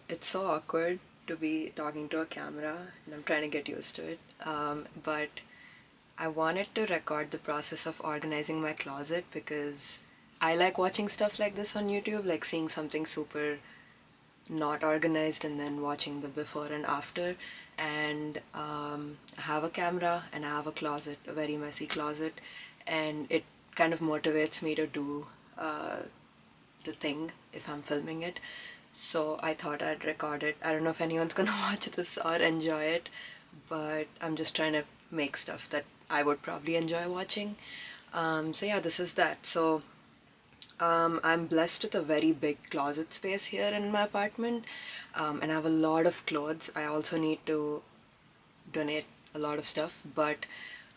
It's so awkward to be talking to a camera, and I'm trying to get used to it. But I wanted to record the process of organizing my closet because I like watching stuff like this on YouTube, like seeing something super not organized and then watching the before and after. And I have a camera and I have a closet, a very messy closet, and it kind of motivates me to do the thing if I'm filming it. So I thought I'd record it. I don't know if anyone's gonna watch this or enjoy it, but I'm just trying to make stuff that I would probably enjoy watching. So yeah, this is that. So I'm blessed with a very big closet space here in my apartment, and I have a lot of clothes. I also need to donate a lot of stuff, but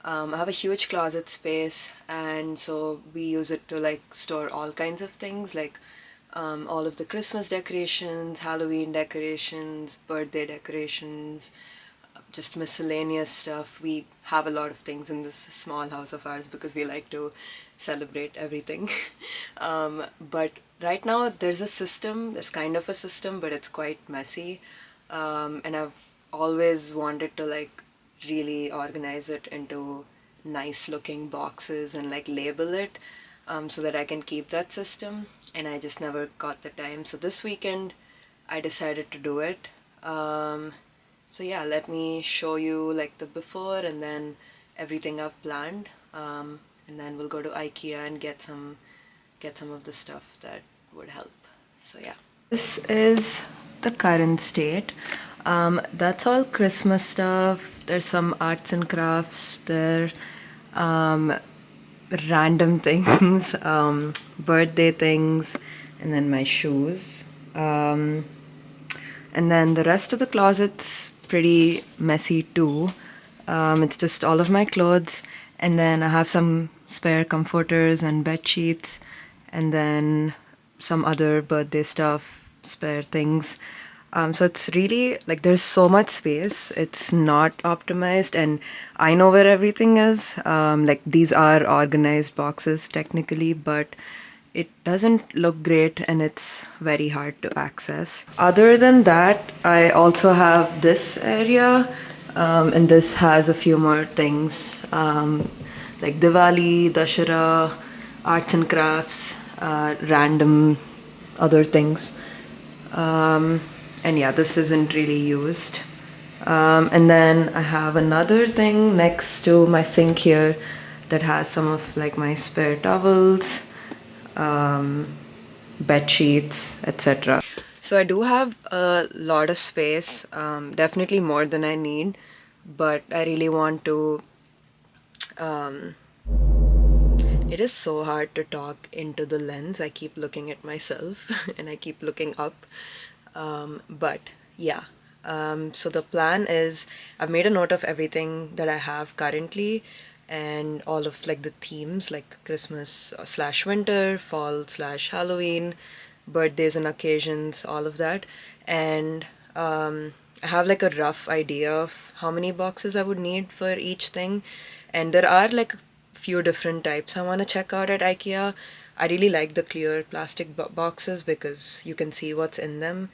I have a huge closet space, and so we use it to like store all kinds of things, like all of the Christmas decorations, Halloween decorations, birthday decorations, just miscellaneous stuff. We have a lot of things in this small house of ours because we like to celebrate everything. But right now there's a system, there's kind of a system, but it's quite messy. And I've always wanted to like really organize it into nice looking boxes and like label it so that I can keep that system, and I just never got the time. So this weekend I decided to do it. So yeah, let me show you like the before and then everything I've planned, and then we'll go to IKEA and get some of the stuff that would help. So yeah, this is the current state. That's all Christmas stuff. There's some arts and crafts there, random things, birthday things, and then my shoes. And then the rest of the closet's pretty messy too. It's just all of my clothes, and then I have some spare comforters and bed sheets, and then some other birthday stuff, spare things. So it's really like there's so much space. It's not optimized, and I know where everything is. Like these are organized boxes technically, but it doesn't look great and it's very hard to access. Other than that, I also have this area, and this has a few more things like Diwali, Dashera, arts and crafts, random other things. And yeah, this isn't really used. And then I have another thing next to my sink here that has some of like my spare towels, bed sheets, etc. So I do have a lot of space, definitely more than I need, but I really want to. It is so hard to talk into the lens. I keep looking at myself and I keep looking up. But yeah, so the plan is I've made a note of everything that I have currently and all of like the themes like Christmas slash winter, fall slash Halloween, birthdays and occasions, all of that. And I have like a rough idea of how many boxes I would need for each thing. And there are like a few different types I want to check out at IKEA. I really like the clear plastic boxes because you can see what's in them.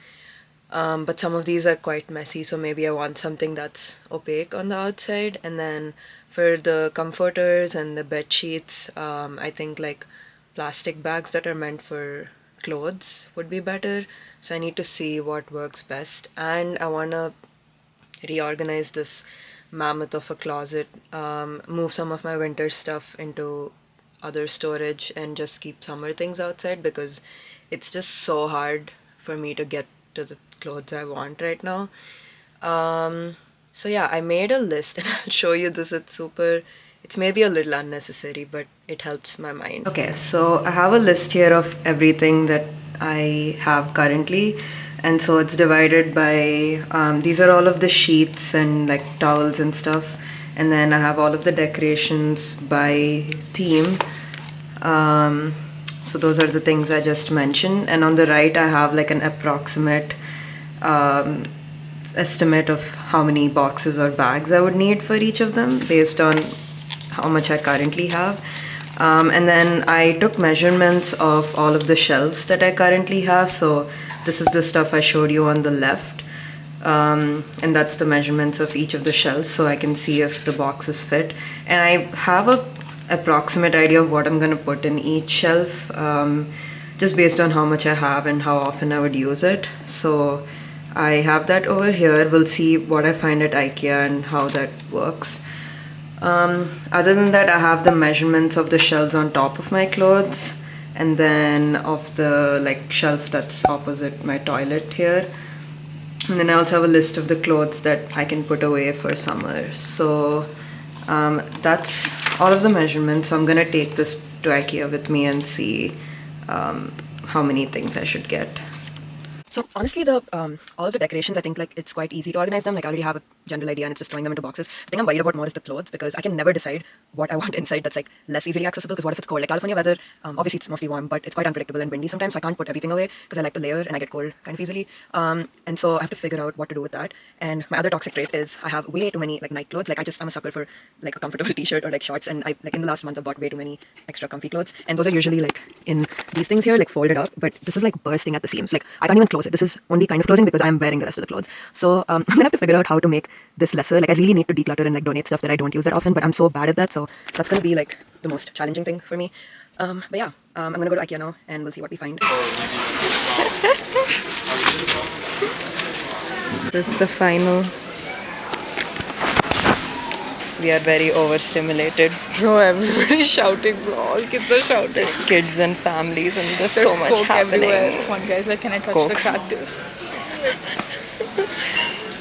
But some of these are quite messy, so maybe I want something that's opaque on the outside. And then for the comforters and the bed sheets, I think like plastic bags that are meant for clothes would be better. So I need to see what works best. And I want to reorganize this mammoth of a closet, move some of my winter stuff into other storage and just keep summer things outside because it's just so hard for me to get to the clothes I want right now. So yeah, I made a list and I'll show you this. It's maybe a little unnecessary, but it helps my mind. Okay, so I have a list here of everything that I have currently. And so it's divided by, these are all of the sheets and like towels and stuff. And then I have all of the decorations by theme. So those are the things I just mentioned. And on the right, I have like an approximate estimate of how many boxes or bags I would need for each of them based on how much I currently have. And then I took measurements of all of the shelves that I currently have. So this is the stuff I showed you on the left. And that's the measurements of each of the shelves, so I can see if the boxes fit. And I have a approximate idea of what I'm going to put in each shelf, just based on how much I have and how often I would use it. So I have that over here. We'll see what I find at IKEA and how that works. Other than that, I have the measurements of the shelves on top of my clothes, and then of the like shelf that's opposite my toilet here. And then I also have a list of the clothes that I can put away for summer. So that's all of the measurements. So I'm gonna take this to IKEA with me and see how many things I should get. So honestly, the all of the decorations, I think like it's quite easy to organize them. Like I already have a general idea and it's just throwing them into boxes. The thing I'm worried about more is the clothes, because I can never decide what I want inside that's like less easily accessible. Because what if it's cold? Like California weather, obviously it's mostly warm, but it's quite unpredictable and windy sometimes. So I can't put everything away because I like to layer and I get cold kind of easily. And so I have to figure out what to do with that. And my other toxic trait is I have way too many like night clothes. Like I'm a sucker for like a comfortable t-shirt or like shorts. And I like in the last month I bought way too many extra comfy clothes. And those are usually like in these things here, like folded up. But this is like bursting at the seams. Like I can't even close it. This is only kind of closing because I'm wearing the rest of the clothes. So I'm gonna have to figure out how to make this lesser. Like I really need to declutter and like donate stuff that I don't use that often, but I'm so bad at that. So that's gonna be like the most challenging thing for me. But yeah, I'm gonna go to IKEA now and we'll see what we find. This is the final. We are very overstimulated. Bro, everybody's shouting, bro. All kids are shouting. There's kids and families and there's There's so much Coke happening. everywhere. One guy's like, can I touch Coke. the cactus?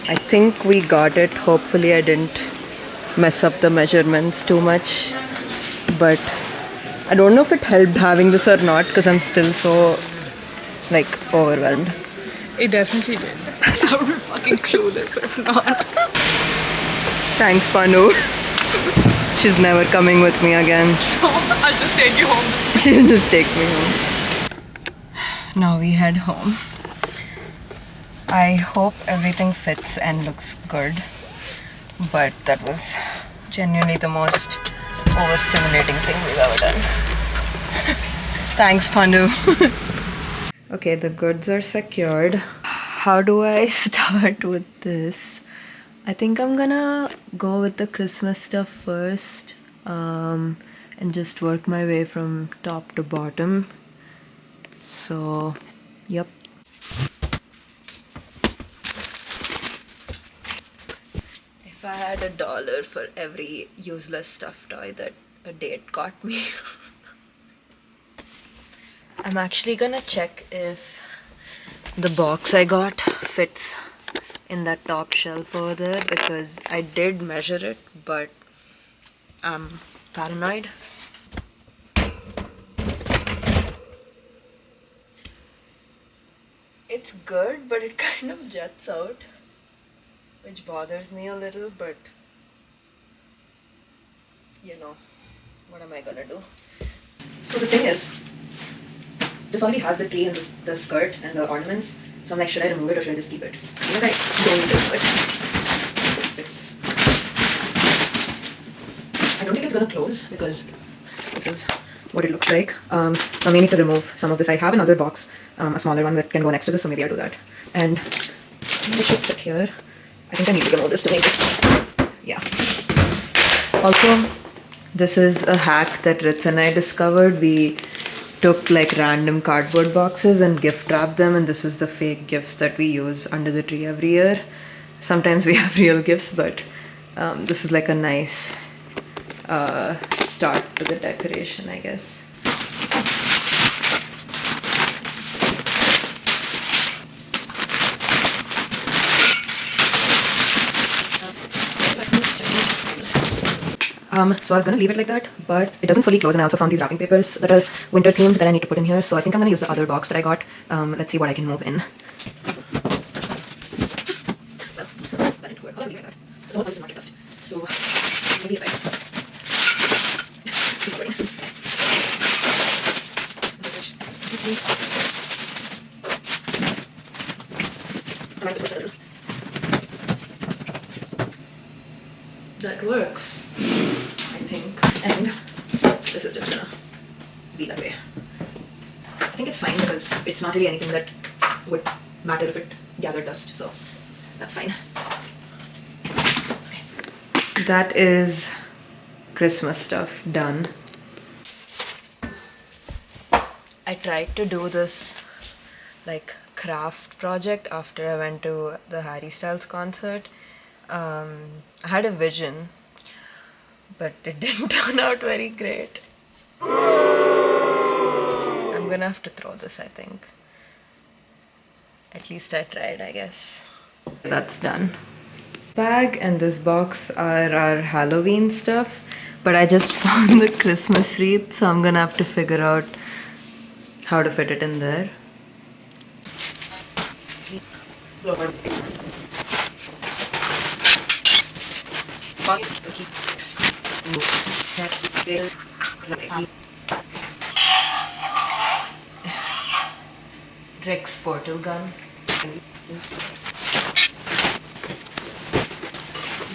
I think we got it. Hopefully I didn't mess up the measurements too much. But I don't know if it helped having this or not because I'm still so like overwhelmed. It definitely did. I would be fucking clueless if not. Thanks, Panu. She's never coming with me again. I'll just take you home. She'll just take me home. Now we head home. I hope everything fits and looks good, but that was genuinely the most overstimulating thing we've ever done. Thanks, Pandu. Okay, the goods are secured. How do I start with this? I think I'm gonna go with the Christmas stuff first, and just work my way from top to bottom. So, yep. If I had $1 for every useless stuffed toy that a date got me. I'm actually gonna check if the box I got fits in that top shelf over there, because I did measure it, but I'm paranoid. It's good, but it kind of juts out, which bothers me a little, but you know, what am I gonna do? So the thing is, this already has the tree and the skirt and the ornaments, so I'm like, should I remove it or should I just keep it? I think I don't need to remove it. It fits. I don't think it's gonna close because this is what it looks like. So I may need to remove some of this. I have another box, a smaller one that can go next to this, so maybe I'll do that. And I think it should fit here. I think I need to remove this to make this, yeah. Also, this is a hack that Ritz and I discovered. We took like random cardboard boxes and gift wrapped them, and this is the fake gifts that we use under the tree every year. Sometimes we have real gifts, but this is like a nice start to the decoration, I guess. So I was gonna leave it like that, but it doesn't fully close, and I also found these wrapping papers that are winter themed that I need to put in here. So I think I'm gonna use the other box that I got. Let's see what I can move in. Well, that didn't work. I'll leave it like that. The whole place is market dust. So maybe if I that works, I think, and this is just gonna be that way. I think it's fine because it's not really anything that would matter if it gathered dust, so that's fine. Okay. That is Christmas stuff done. I tried to do this like craft project after I went to the Harry Styles concert. I had a vision, but it didn't turn out very great. I'm gonna have to throw this, I think. At least I tried, I guess. That's done. Bag and this box are our Halloween stuff, but I just found the Christmas wreath, so I'm gonna have to figure out how to fit it in there. Rick's portal gun.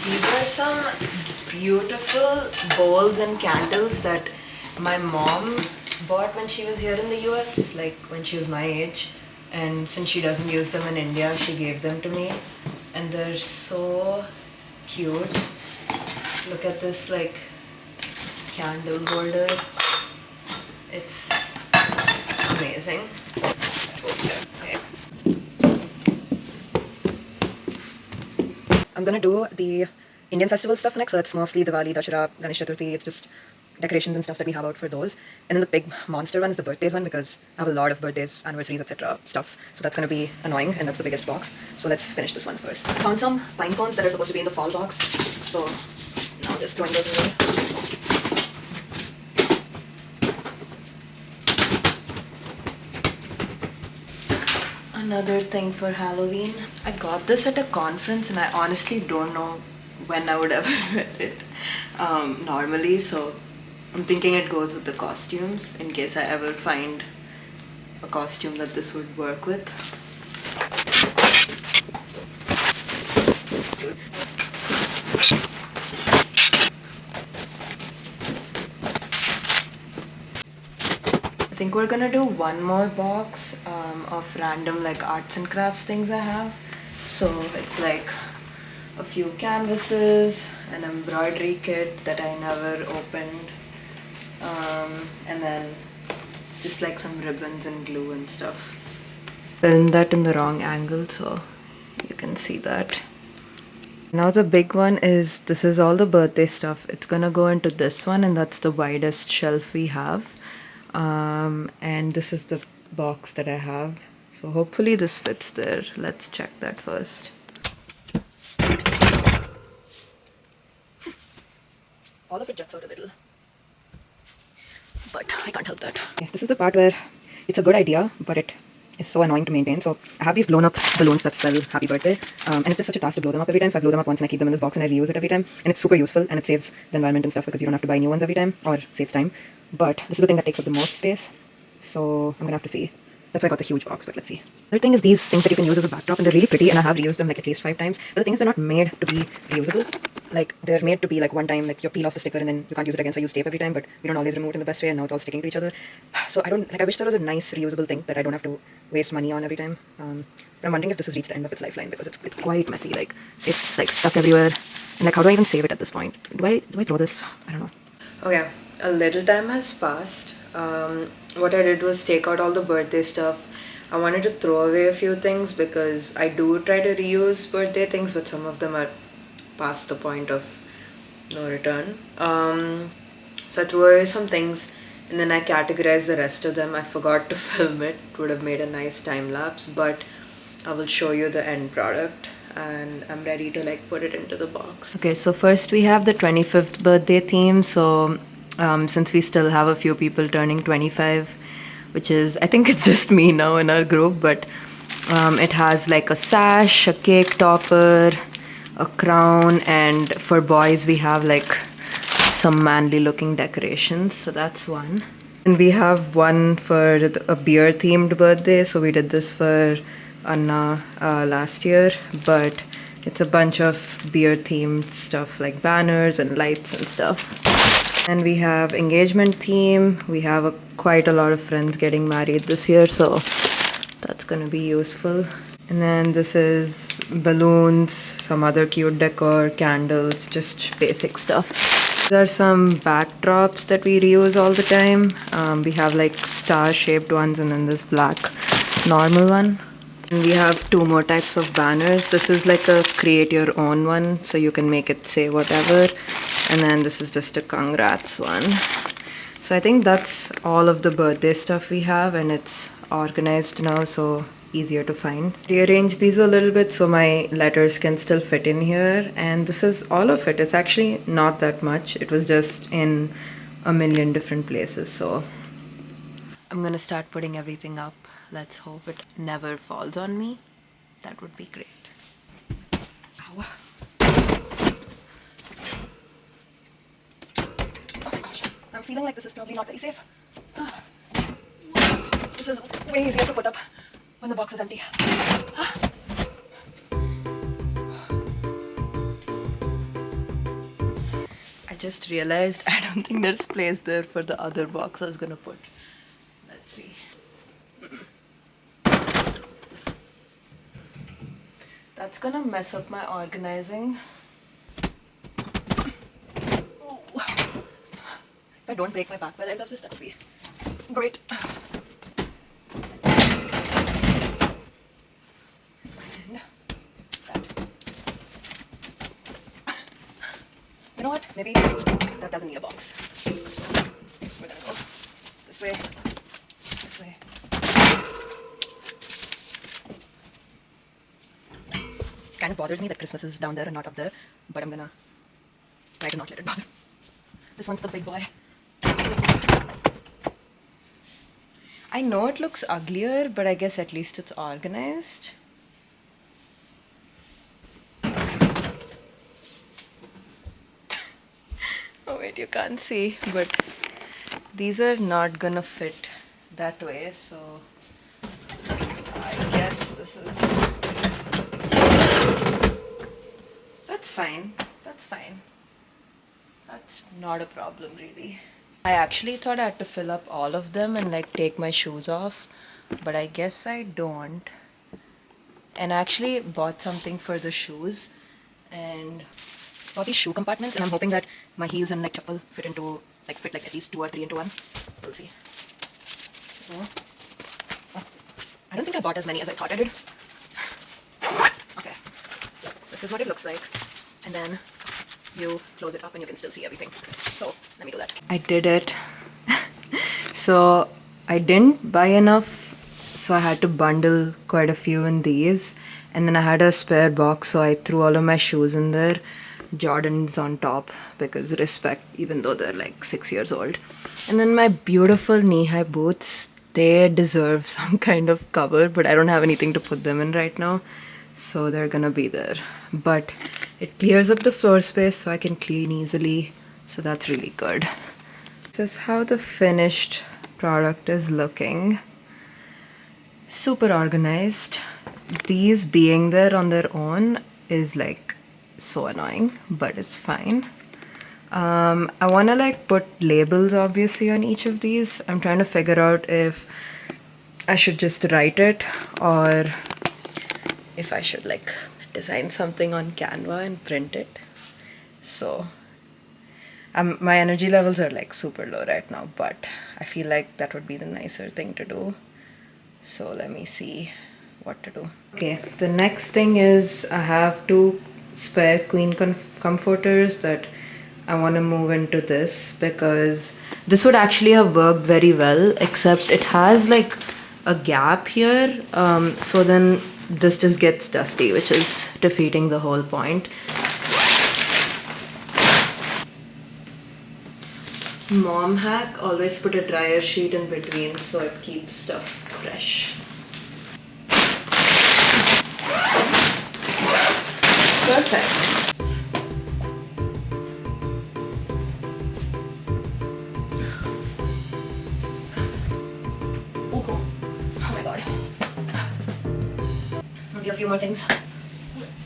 These are some beautiful bowls and candles that my mom bought when she was here in the US, like when she was my age. And since she doesn't use them in India, she gave them to me. And they're so cute. Look at this like candle holder. It's amazing. I'm gonna do the Indian festival stuff next, so that's mostly Diwali, Dashera, Ganesh Chaturthi. It's just decorations and stuff that we have out for those. And then the big monster one is the birthdays one, because I have a lot of birthdays, anniversaries, etc. stuff. So that's gonna be annoying, and that's the biggest box. So let's finish this one first. I found some pine cones that are supposed to be in the fall box, so now I'm just throwing those in there. Another thing for Halloween. I got this at a conference and I honestly don't know when I would ever wear it normally, so I'm thinking it goes with the costumes in case I ever find a costume that this would work with. I think we're gonna do one more box of random like arts and crafts things I have. So it's like a few canvases, an embroidery kit that I never opened, and then just like some ribbons and glue and stuff. Filmed that in the wrong angle so you can see that. Now the big one is, this is all the birthday stuff. It's gonna go into this one, and that's the widest shelf we have. And this is the box that I have, so hopefully this fits there. Let's check that first. All of it juts out a little, but I can't help that. Okay, this is the part where it's a good idea, but it is so annoying to maintain. So I have these blown up balloons that spell happy birthday, and it's just such a task to blow them up every time. So I blow them up once and I keep them in this box and I reuse it every time, and it's super useful and it saves the environment and stuff because you don't have to buy new ones every time, or saves time. But this is the thing that takes up the most space, so I'm gonna have to see. That's why I got the huge box, but let's see. Another thing is these things that you can use as a backdrop, and they're really pretty, and I have reused them like at least 5 times. But the thing is, they're not made to be reusable. Like, they're made to be like one time, like you peel off the sticker and then you can't use it again, so I use tape every time, but we don't always remove it in the best way, and now it's all sticking to each other. So I don't, like, I wish there was a nice reusable thing that I don't have to waste money on every time. But I'm wondering if this has reached the end of its lifeline, because it's quite messy. Like, it's like stuck everywhere. And like, how do I even save it at this point? Do I throw this? I don't know. Okay, a little time has passed. What I did was take out all the birthday stuff. I wanted to throw away a few things because I do try to reuse birthday things, but some of them are past the point of no return. So I threw away some things and then I categorized the rest of them. I forgot to film it. It would have made a nice time lapse, but I will show you the end product and I'm ready to like put it into the box. Okay, so first we have the 25th birthday theme. So since we still have a few people turning 25, which is, I think it's just me now in our group, but it has like a sash, a cake topper, a crown, and for boys we have like some manly looking decorations, so that's one. And we have one for a beer themed birthday, so we did this for Anna last year, but it's a bunch of beer themed stuff like banners and lights and stuff. And we have engagement theme. We have quite a lot of friends getting married this year, so that's gonna be useful. And then this is balloons, some other cute decor, candles, just basic stuff. There are some backdrops that we reuse all the time. We have like star-shaped ones and then this black normal one. And we have two more types of banners. This is like a create your own one, so you can make it say whatever. And then this is just a congrats one. So I think that's all of the birthday stuff we have, and it's organized now, so easier to find. Rearrange these a little bit so my letters can still fit in here, and this is all of it. It's actually not that much. It was just in a million different places, so I'm gonna start putting everything up. Let's hope it never falls on me. That would be great. Ow. Oh my gosh, I'm feeling like this is probably not very safe. This is way easier to put up when the box is empty. I just realized I don't think there's place there for the other box I was gonna put. Let's see. That's gonna mess up my organizing. Ooh. If I don't break my back by the end of this, that would be great. You know what? Maybe that doesn't need a box. So we're gonna go this way, this way. Kind of bothers me that Christmas is down there and not up there, but I'm gonna try to not let it bother. This one's the big boy. I know it looks uglier, but I guess at least it's organized. Oh wait, you can't see, but these are not gonna fit that way, so I guess this is... That's fine. That's fine. That's not a problem, really. I actually thought I had to fill up all of them and like take my shoes off, but I guess I don't. And I actually bought something for the shoes and bought these shoe compartments, and I'm hoping that my heels and like chappal fit like at least 2 or 3 into one. We'll see. So, I don't think I bought as many as I thought I did. Okay, this is what it looks like, and then you close it up and you can still see everything. So let me do that. I did it. So I didn't buy enough, so I had to bundle quite a few in these, and then I had a spare box, so I threw all of my shoes in there. Jordans on top because respect, even though they're like 6 years old. And then my beautiful knee-high boots, they deserve some kind of cover, but I don't have anything to put them in right now, so they're gonna be there. But it clears up the floor space so I can clean easily, so that's really good. This is how the finished product is looking. Super organized. These being there on their own is like so annoying, but it's fine. I want to like put labels obviously on each of these. I'm trying to figure out if I should just write it or if I should like design something on Canva and print it. So my energy levels are like super low right now, but I feel like that would be the nicer thing to do. So let me see what to do. Okay, the next thing is I have 2 spare queen comforters that I want to move into this, because this would actually have worked very well, except it has like a gap here, so then this just gets dusty, which is defeating the whole point. Mom hack, always put a dryer sheet in between so it keeps stuff fresh. Perfect. Oh my god. Maybe a few more things.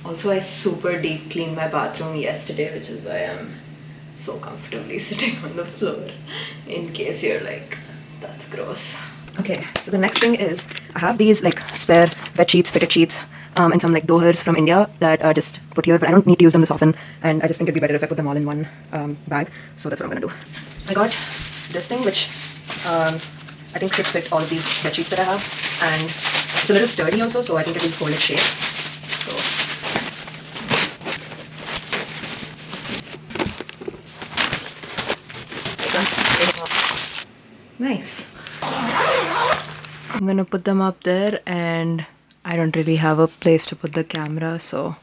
Also, I super deep cleaned my bathroom yesterday, which is why I'm so comfortably sitting on the floor, in case you're like, that's gross. Okay, so the next thing is I have these like spare bed sheets, fitted sheets, and some like dohers from India that are just put here, but I don't need to use them this often, and I just think it'd be better if I put them all in one bag. So that's what I'm gonna do. I got this thing, which I think should fit all of these bed sheets that I have, and it's a little sturdy also, so I think it will hold its shape. So nice. I'm gonna put them up there, and I don't really have a place to put the camera, so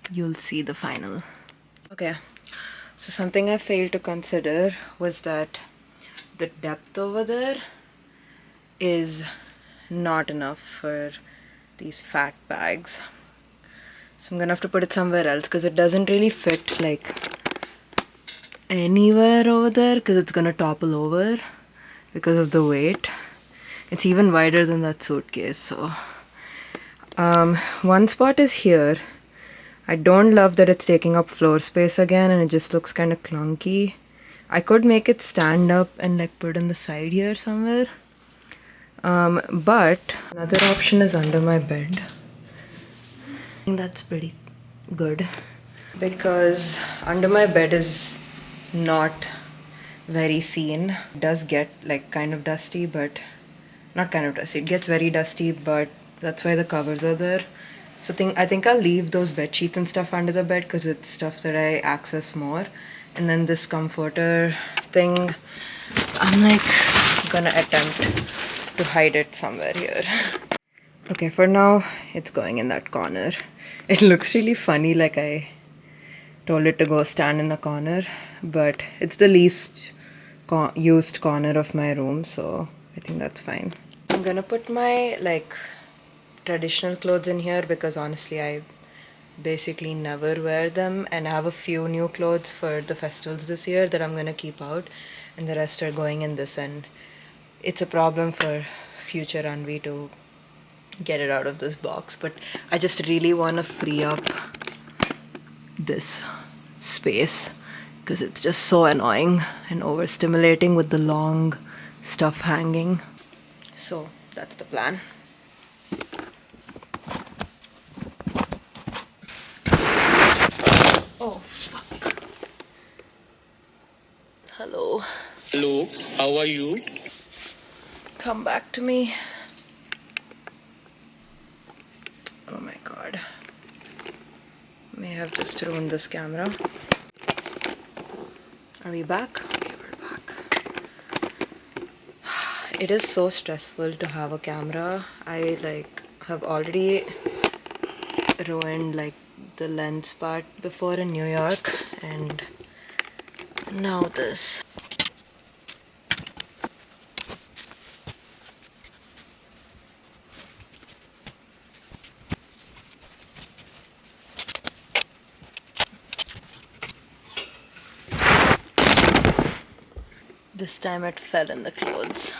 you'll see the final. Okay, so something I failed to consider was that the depth over there is not enough for these fat bags. So I'm gonna have to put it somewhere else because it doesn't really fit like anywhere over there because it's gonna topple over because of the weight. It's even wider than that suitcase, so one spot is here. I don't love that it's taking up floor space again and it just looks kind of clunky. I could make it stand up and like put it on the side here somewhere. But another option is under my bed. I think that's pretty good because under my bed is not very seen. It does get like kind of dusty, but not kind of dusty. It gets very dusty, but that's why the covers are there. So I think I'll leave those bed sheets and stuff under the bed because it's stuff that I access more. And then this comforter thing, I'm like gonna attempt to hide it somewhere here. Okay, for now it's going in that corner. It looks really funny, like I told it to go stand in a corner, but it's the least used corner of my room, so I think that's fine. I'm gonna put my like traditional clothes in here because honestly I basically never wear them, and I have a few new clothes for the festivals this year that I'm gonna keep out, and the rest are going in this, and it's a problem for future Anvi to get it out of this box, but I just really want to free up this space because it's just so annoying and overstimulating with the long stuff hanging. So that's the plan. Oh fuck. Hello. Hello, how are you? Come back to me. Oh my god. May have just ruined this camera. Are we back? Okay, we're back. It is so stressful to have a camera. I like have already ruined like the lens part before in New York, and now this. This time it fell in the clothes.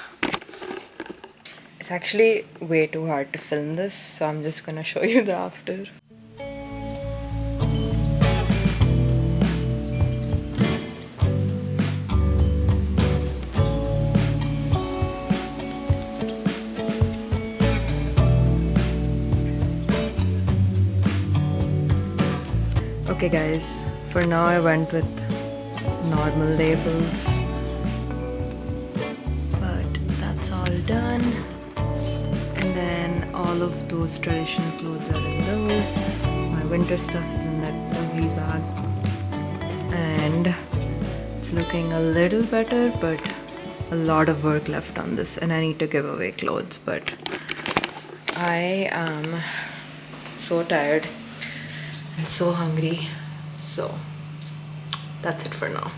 It's actually way too hard to film this, so I'm just gonna show you the after. Okay guys, for now I went with normal labels, but that's all done. And then all of those traditional clothes are in those. My winter stuff is in that ugly bag. And it's looking a little better, but a lot of work left on this, and I need to give away clothes, but I am so tired and so hungry, so that's it for now.